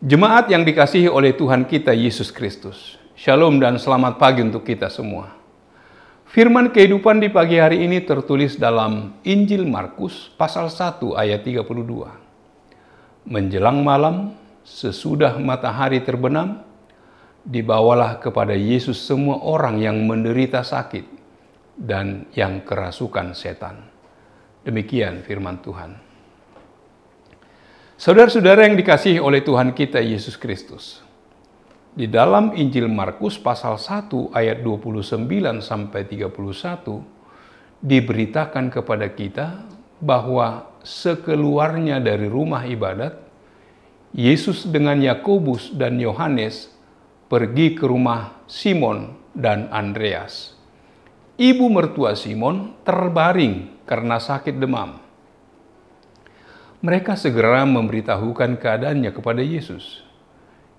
Jemaat yang dikasihi oleh Tuhan kita Yesus Kristus, Shalom dan selamat pagi untuk kita semua. Firman kehidupan di pagi hari ini tertulis dalam Injil Markus pasal 1 ayat 32. Menjelang malam, sesudah matahari terbenam, dibawalah kepada Yesus semua orang yang menderita sakit dan yang kerasukan setan. Demikian firman Tuhan. Saudara-saudara yang dikasihi oleh Tuhan kita Yesus Kristus, di dalam Injil Markus pasal 1 ayat 29 sampai 31 diberitakan kepada kita bahwa sekeluarnya dari rumah ibadat, Yesus dengan Yakobus dan Yohanes pergi ke rumah Simon dan Andreas. Ibu mertua Simon terbaring karena sakit demam. Mereka segera memberitahukan keadaannya kepada Yesus.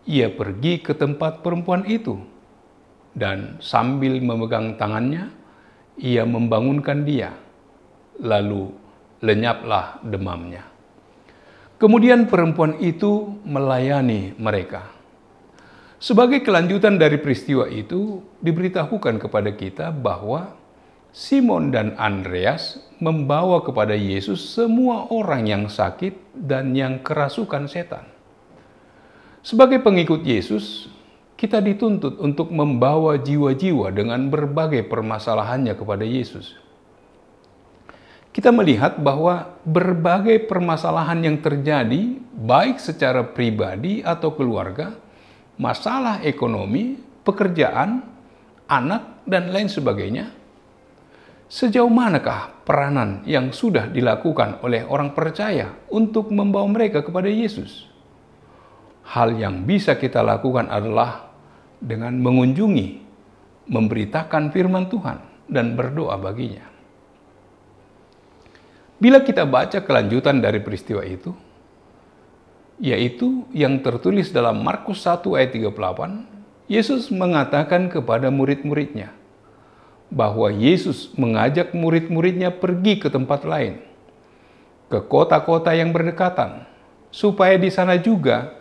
Ia pergi ke tempat perempuan itu, dan sambil memegang tangannya, ia membangunkan dia. Lalu lenyaplah demamnya. Kemudian perempuan itu melayani mereka. Sebagai kelanjutan dari peristiwa itu, diberitahukan kepada kita bahwa Simon dan Andreas membawa kepada Yesus semua orang yang sakit dan yang kerasukan setan. Sebagai pengikut Yesus, kita dituntut untuk membawa jiwa-jiwa dengan berbagai permasalahannya kepada Yesus. Kita melihat bahwa berbagai permasalahan yang terjadi, baik secara pribadi atau keluarga, masalah ekonomi, pekerjaan, anak, dan lain sebagainya, sejauh manakah peranan yang sudah dilakukan oleh orang percaya untuk membawa mereka kepada Yesus? Hal yang bisa kita lakukan adalah dengan mengunjungi, memberitakan firman Tuhan, dan berdoa baginya. Bila kita baca kelanjutan dari peristiwa itu, yaitu yang tertulis dalam Markus 1 ayat 38, Yesus mengatakan kepada murid-muridnya, bahwa Yesus mengajak murid-muridnya pergi ke tempat lain, ke kota-kota yang berdekatan, supaya di sana juga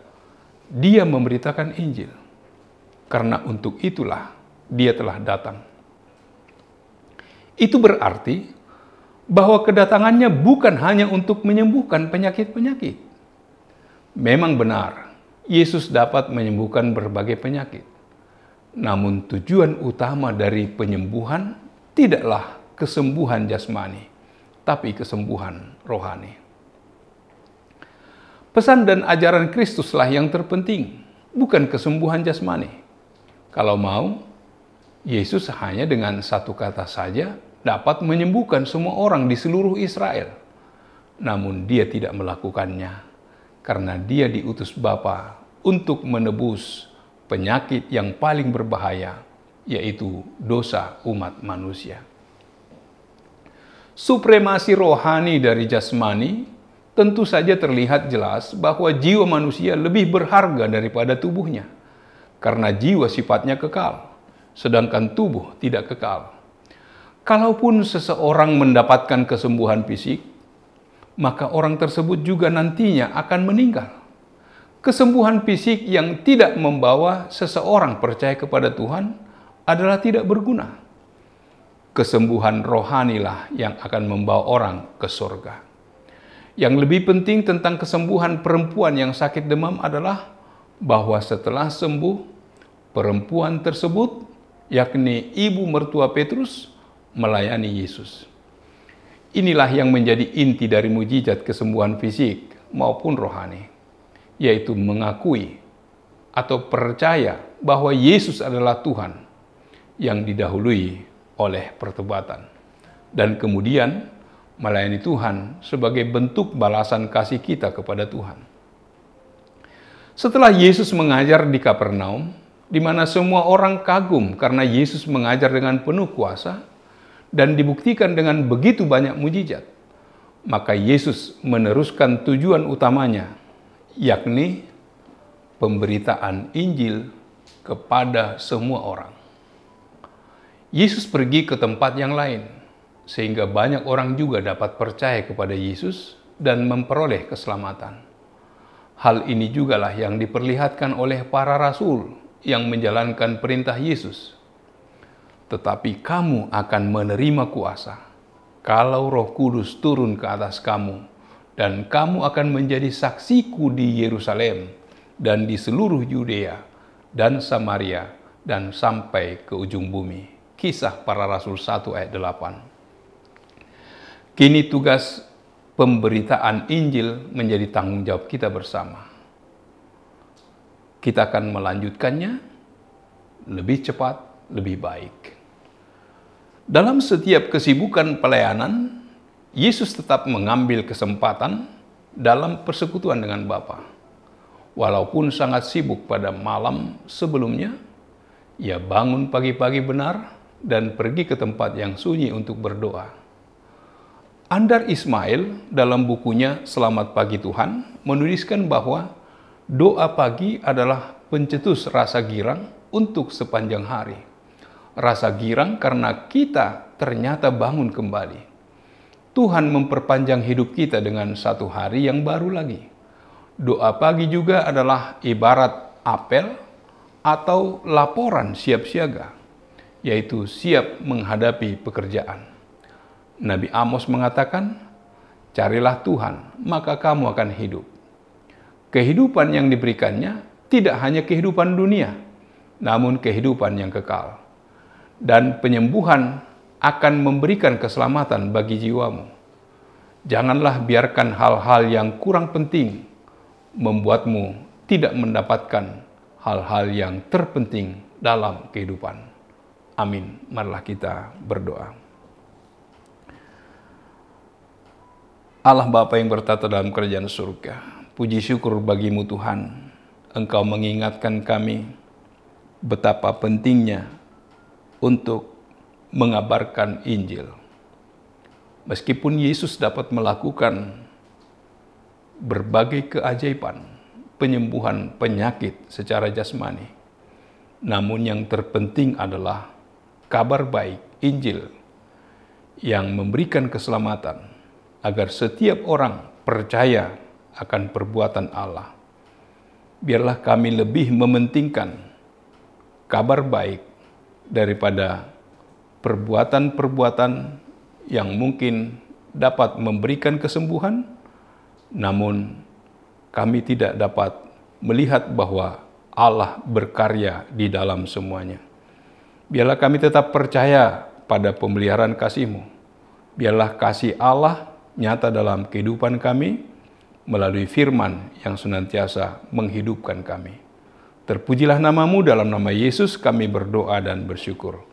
dia memberitakan Injil. Karena untuk itulah dia telah datang. Itu berarti bahwa kedatangannya bukan hanya untuk menyembuhkan penyakit-penyakit. Memang benar, Yesus dapat menyembuhkan berbagai penyakit. Namun tujuan utama dari penyembuhan tidaklah kesembuhan jasmani, tapi kesembuhan rohani. Pesan dan ajaran Kristuslah yang terpenting, bukan kesembuhan jasmani. Kalau mau, Yesus hanya dengan satu kata saja dapat menyembuhkan semua orang di seluruh Israel. Namun dia tidak melakukannya, karena dia diutus Bapa untuk menebus penyakit yang paling berbahaya, yaitu dosa umat manusia. Supremasi rohani dari jasmani tentu saja terlihat jelas bahwa jiwa manusia lebih berharga daripada tubuhnya, karena jiwa sifatnya kekal, sedangkan tubuh tidak kekal. Kalaupun seseorang mendapatkan kesembuhan fisik, maka orang tersebut juga nantinya akan meninggal. Kesembuhan fisik yang tidak membawa seseorang percaya kepada Tuhan adalah tidak berguna. Kesembuhan rohanilah yang akan membawa orang ke surga. Yang lebih penting tentang kesembuhan perempuan yang sakit demam adalah bahwa setelah sembuh, perempuan tersebut, yakni ibu mertua Petrus, melayani Yesus. Inilah yang menjadi inti dari mujizat kesembuhan fisik maupun rohani, yaitu mengakui atau percaya bahwa Yesus adalah Tuhan yang didahului oleh pertobatan, dan kemudian melayani Tuhan sebagai bentuk balasan kasih kita kepada Tuhan. Setelah Yesus mengajar di Kapernaum, di mana semua orang kagum karena Yesus mengajar dengan penuh kuasa dan dibuktikan dengan begitu banyak mujizat, maka Yesus meneruskan tujuan utamanya, yakni pemberitaan Injil kepada semua orang. Yesus pergi ke tempat yang lain, sehingga banyak orang juga dapat percaya kepada Yesus dan memperoleh keselamatan. Hal ini jugalah yang diperlihatkan oleh para rasul yang menjalankan perintah Yesus. Tetapi kamu akan menerima kuasa kalau Roh Kudus turun ke atas kamu, dan kamu akan menjadi saksiku di Yerusalem dan di seluruh Yudea dan Samaria dan sampai ke ujung bumi. Kisah Para Rasul 1 ayat 8. Kini tugas pemberitaan Injil menjadi tanggung jawab kita bersama. Kita akan melanjutkannya lebih cepat, lebih baik. Dalam setiap kesibukan pelayanan, Yesus tetap mengambil kesempatan dalam persekutuan dengan Bapa. Walaupun sangat sibuk pada malam sebelumnya, ia bangun pagi-pagi benar dan pergi ke tempat yang sunyi untuk berdoa. Andar Ismail dalam bukunya Selamat Pagi Tuhan menuliskan bahwa doa pagi adalah pencetus rasa girang untuk sepanjang hari. Rasa girang karena kita ternyata bangun kembali. Tuhan memperpanjang hidup kita dengan satu hari yang baru lagi. Doa pagi juga adalah ibarat apel atau laporan siap siaga, yaitu siap menghadapi pekerjaan. Nabi Amos mengatakan, "Carilah Tuhan, maka kamu akan hidup." Kehidupan yang diberikannya tidak hanya kehidupan dunia, namun kehidupan yang kekal. Dan penyembuhan akan memberikan keselamatan bagi jiwamu. Janganlah biarkan hal-hal yang kurang penting membuatmu tidak mendapatkan hal-hal yang terpenting dalam kehidupan. Amin. Marilah kita berdoa. Allah Bapa yang bertata dalam kerajaan surga, puji syukur bagimu Tuhan, Engkau mengingatkan kami betapa pentingnya untuk mengabarkan Injil. Meskipun Yesus dapat melakukan berbagai keajaiban, penyembuhan penyakit secara jasmani, namun yang terpenting adalah kabar baik, Injil, yang memberikan keselamatan agar setiap orang percaya akan perbuatan Allah. Biarlah kami lebih mementingkan kabar baik daripada perbuatan-perbuatan yang mungkin dapat memberikan kesembuhan, namun kami tidak dapat melihat bahwa Allah berkarya di dalam semuanya. Biarlah kami tetap percaya pada pemeliharaan kasih-Mu. Biarlah kasih Allah nyata dalam kehidupan kami melalui firman yang senantiasa menghidupkan kami. Terpujilah nama-Mu, dalam nama Yesus kami berdoa dan bersyukur.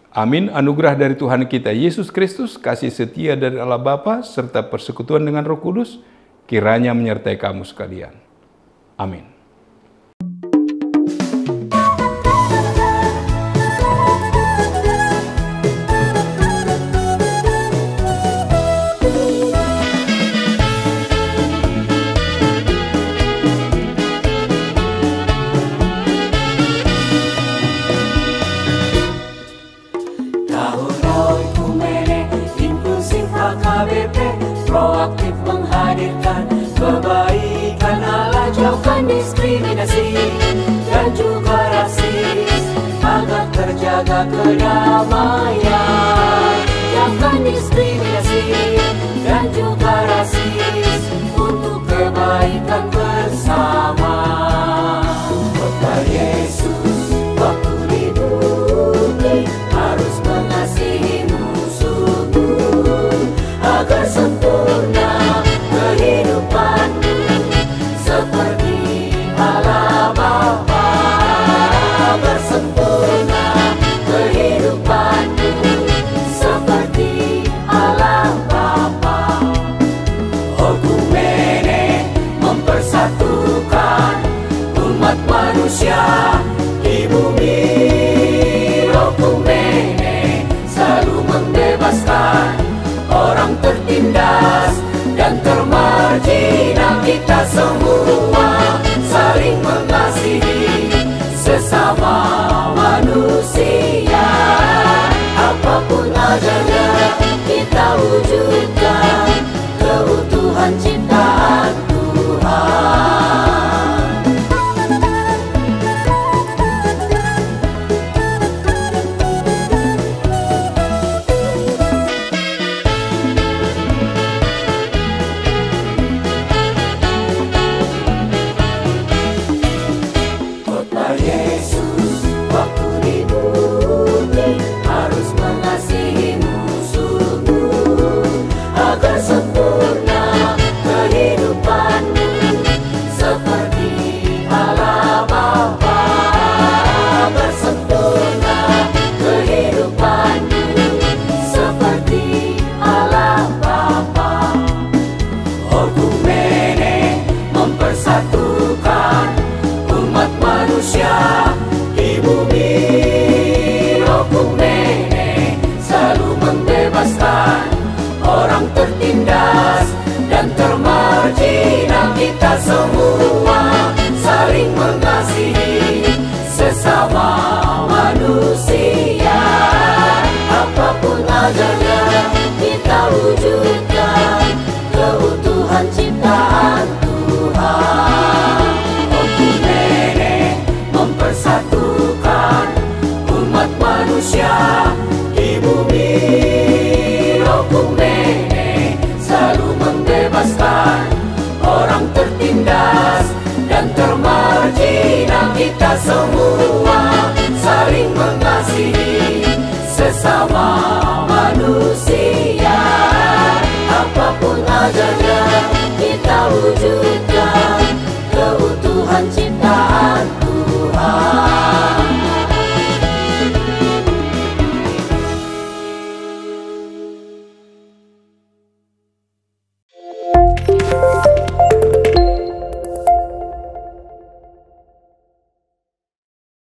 Amin. Anugerah dari Tuhan kita Yesus Kristus, kasih setia dari Allah Bapa, serta persekutuan dengan Roh Kudus, kiranya menyertai kamu sekalian. Amin. Proaktif menghadirkan kebaikan Allah, jauhkan diskriminasi dan juga rasis, agar terjaga kedamaian. Jauhkan diskriminasi dan juga rasis untuk kebaikan bersama. Kota Yesus waktu di bumi harus mengasihi musuhmu agar sempurna kehidupanmu seperti Allah Bapa. Agar sempurna kehidupanmu seperti Allah Bapa. Okumene mempersatukan orang tertindas dan termargina, kita semua saling mengasihi sesama manusia. Apapun ajalnya kita wujudkan keutuhan ciptaan Tuhan. Okumene mempersatukan umat manusia di bumi. Okumene selalu membebaskan orang tertindas dan termargina, kita semua saling mengasihi sesama manusia. Apapun ajalnya kita wujudkan keutuhan ciptaan